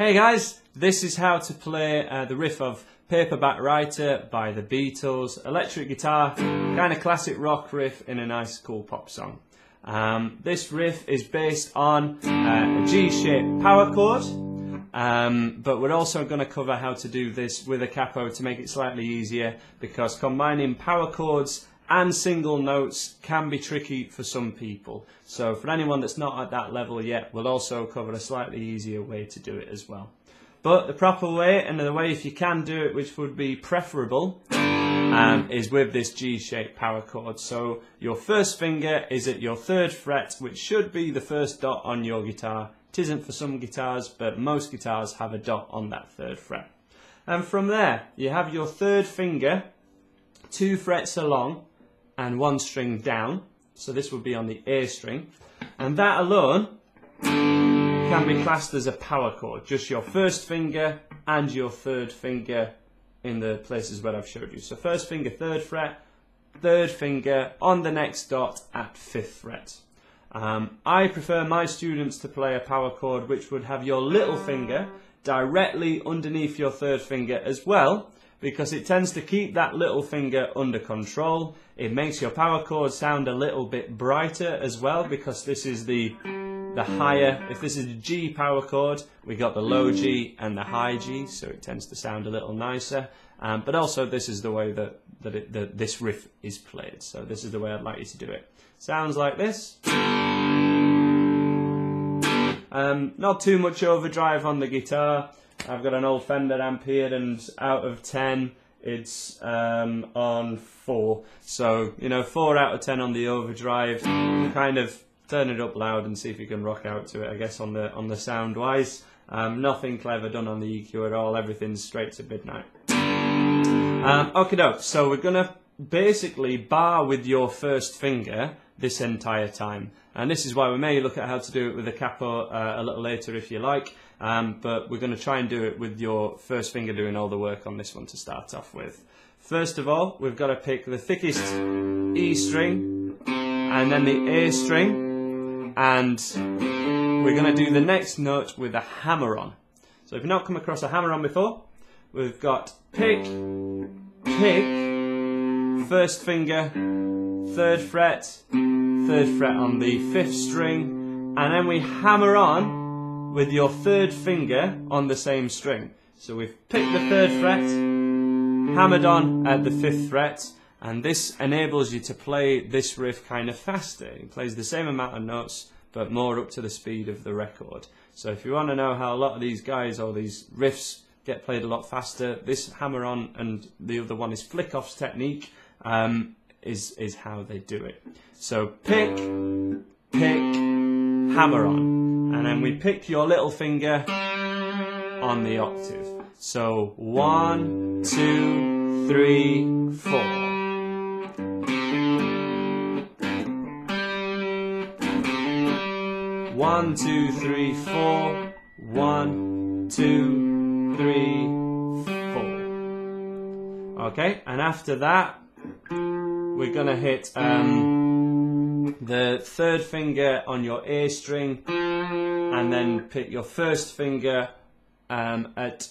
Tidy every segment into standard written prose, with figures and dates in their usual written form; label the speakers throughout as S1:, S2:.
S1: Hey guys, this is how to play the riff of Paperback Writer by the Beatles. Electric guitar, kind of classic rock riff in a nice cool pop song. This riff is based on a G-shaped power chord, but we're also going to cover how to do this with a capo to make it slightly easier, because combining power chords and single notes can be tricky for some people. So for anyone that's not at that level yet, we'll also cover a slightly easier way to do it as well. But the proper way, and the way if you can do it, which would be preferable, is with this G-shaped power chord. So your first finger is at your 3rd fret, which should be the first dot on your guitar. It isn't for some guitars, but most guitars have a dot on that 3rd fret. And from there, you have your 3rd finger 2 frets along and 1 string down, so this would be on the A string, and that alone can be classed as a power chord, just your 1st finger and your 3rd finger in the places where I've showed you. So 1st finger 3rd fret, 3rd finger on the next dot at 5th fret. I prefer my students to play a power chord which would have your little finger directly underneath your 3rd finger as well, because it tends to keep that little finger under control. It makes your power chord sound a little bit brighter as well, because this is the higher. If this is a G power chord, we got the low G and the high G, so it tends to sound a little nicer. But also this is the way that this riff is played, so this is the way I'd like you to do it. Sounds like this. Not too much overdrive on the guitar. I've got an old Fender amp here, and out of 10 it's on 4, so you know, 4 out of 10 on the overdrive. Kind of turn it up loud and see if you can rock out to it, I guess, on the sound wise. Nothing clever done on the EQ at all, everything's straight to midnight. Okay doke, so we're gonna basically bar with your 1st finger this entire time, and this is why we may look at how to do it with a capo a little later if you like, but we're going to try and do it with your 1st finger doing all the work on this one to start off with. First of all, we've got to pick the thickest E string and then the A string, and we're going to do the next note with a hammer on. So if you've not come across a hammer on before, we've got pick, pick, 1st finger, 3rd fret, 3rd fret on the 5th string, and then we hammer on with your 3rd finger on the same string. So we've picked the 3rd fret, hammered on at the 5th fret, and this enables you to play this riff kind of faster. It plays the same amount of notes, but more up to the speed of the record. So if you want to know how a lot of these guys or these riffs get played a lot faster, this hammer on and the other one is flick off's technique, is how they do it. So pick, pick, hammer on, and then we pick your little finger on the octave. So 1, 2, 3, 4. One, 2, 3, 4. 1, 2, 3, 4. Okay, and after that, we're going to hit the 3rd finger on your A string, and then pick your 1st finger at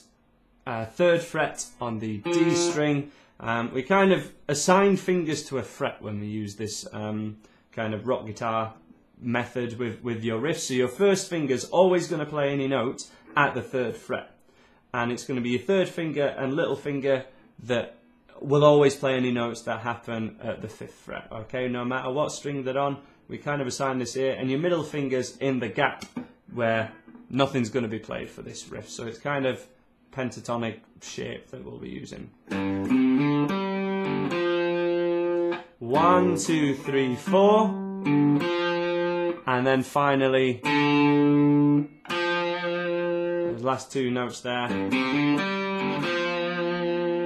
S1: 3rd fret on the D string. We kind of assign fingers to a fret when we use this kind of rock guitar method with your riff. So your 1st finger is always going to play any note at the 3rd fret, and it's going to be your 3rd finger and little finger that will always play any notes that happen at the 5th fret. Okay, no matter what string they're on, we kind of assign this here, and your middle finger's in the gap where nothing's going to be played for this riff. So it's kind of pentatonic shape that we'll be using. 1, 2, 3, 4, and then finally the last 2 notes there,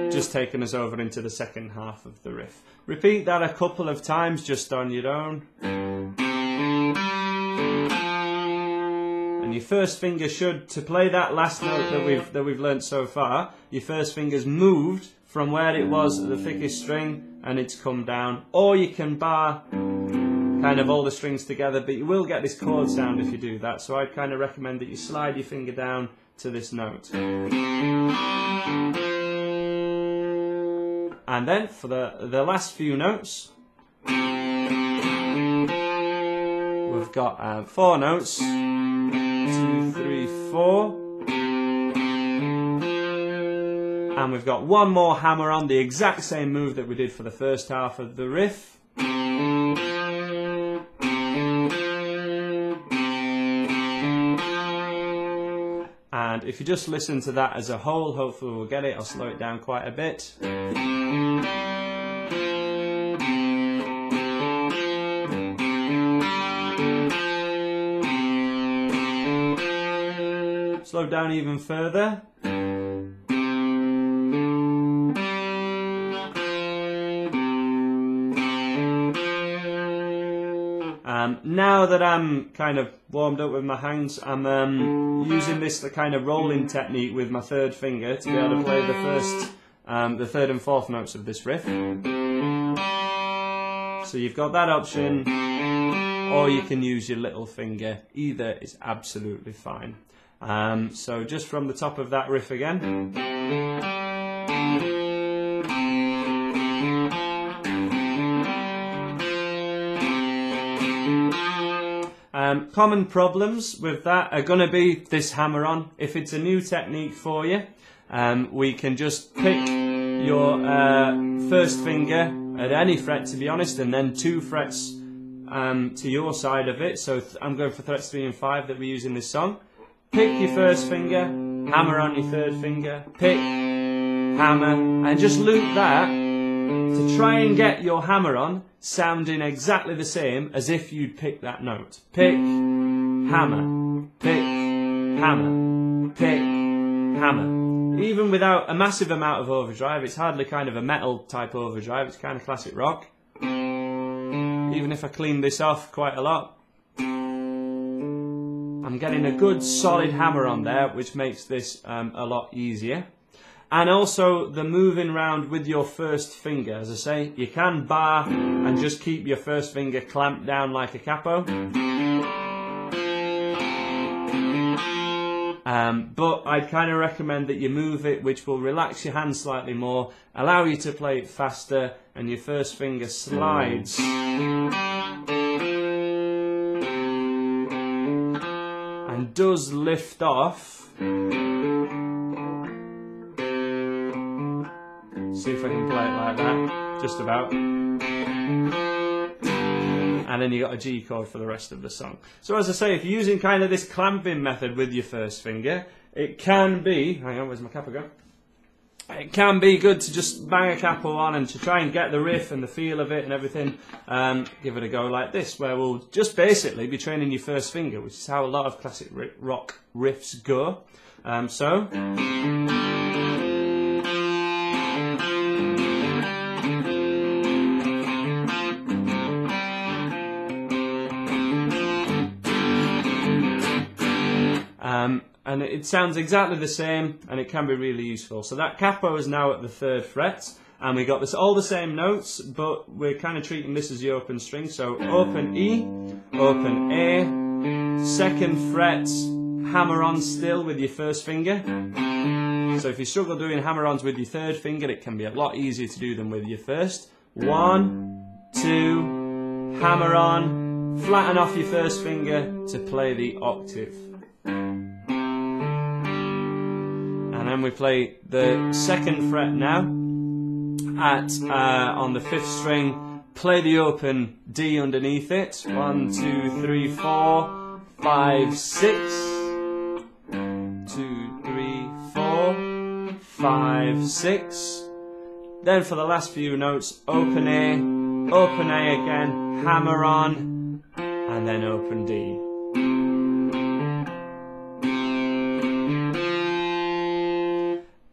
S1: just taking us over into the 2nd half of the riff. Repeat that a couple of times just on your own. And your 1st finger should, to play that last note that we've learnt so far, your 1st finger's moved from where it was at the thickest string and it's come down. Or you can bar kind of all the strings together, but you will get this chord sound if you do that. So I'd kind of recommend that you slide your finger down to this note. And then for the last few notes, we've got 4 notes, 2, 3, 4, and we've got one more hammer on, the exact same move that we did for the first half of the riff. And if you just listen to that as a whole, hopefully we'll get it. I'll slow it down quite a bit. Slow down even further. Now that I'm kind of warmed up with my hands, I'm using this kind of rolling technique with my third finger to be able to play the third and fourth notes of this riff. So you've got that option, or you can use your little finger. Either is absolutely fine. So just from the top of that riff again. Common problems with that are going to be this hammer on. If it's a new technique for you, we can just pick your first finger at any fret, to be honest, and then 2 frets to your side of it. So I'm going for frets 3 and 5 that we use in this song. Pick your first finger, hammer on your third finger, pick, hammer, and just loop that to try and get your hammer on sounding exactly the same as if you'd pick that note. Pick, hammer, pick, hammer, pick, hammer. Even without a massive amount of overdrive, it's hardly kind of a metal type overdrive, it's kind of classic rock. Even if I clean this off quite a lot, I'm getting a good solid hammer on there, which makes this a lot easier. And also the moving round with your first finger. As I say, you can bar and just keep your first finger clamped down like a capo. But I'd kind of recommend that you move it, which will relax your hand slightly more, allow you to play it faster, and your first finger slides. And does lift off. See if I can play it like that, just about. And then you got a G chord for the rest of the song. So as I say, if you're using kind of this clamping method with your first finger, it can be, hang on, where's my capo go? It can be good to just bang a capo on and to try and get the riff and the feel of it and everything. Give it a go like this, where we'll just basically be training your first finger, which is how a lot of classic rock riffs go. And it sounds exactly the same, and it can be really useful. So that capo is now at the 3rd fret, and we got this all the same notes, but we're kind of treating this as the open string. So open E, open A, 2nd fret, hammer on still with your first finger. So if you struggle doing hammer-ons with your 3rd finger, it can be a lot easier to do them with your first. 1, 2, hammer on, flatten off your first finger to play the octave. And then we play the 2nd fret now at on the 5th string. Play the open D underneath it. 1, 2, 3, 4, 5, 6. 2, 3, 4, 5, 6. Then for the last few notes, open A again, hammer on, and then open D.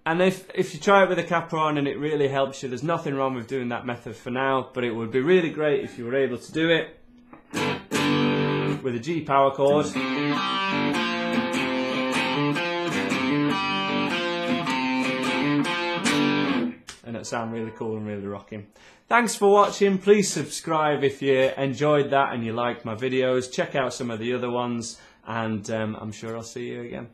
S1: And if you try it with a capo on and it really helps you, there's nothing wrong with doing that method for now, but it would be really great if you were able to do it with a G power chord. And it sounds really cool and really rocking. Thanks for watching. Please subscribe if you enjoyed that and you liked my videos. Check out some of the other ones, and I'm sure I'll see you again.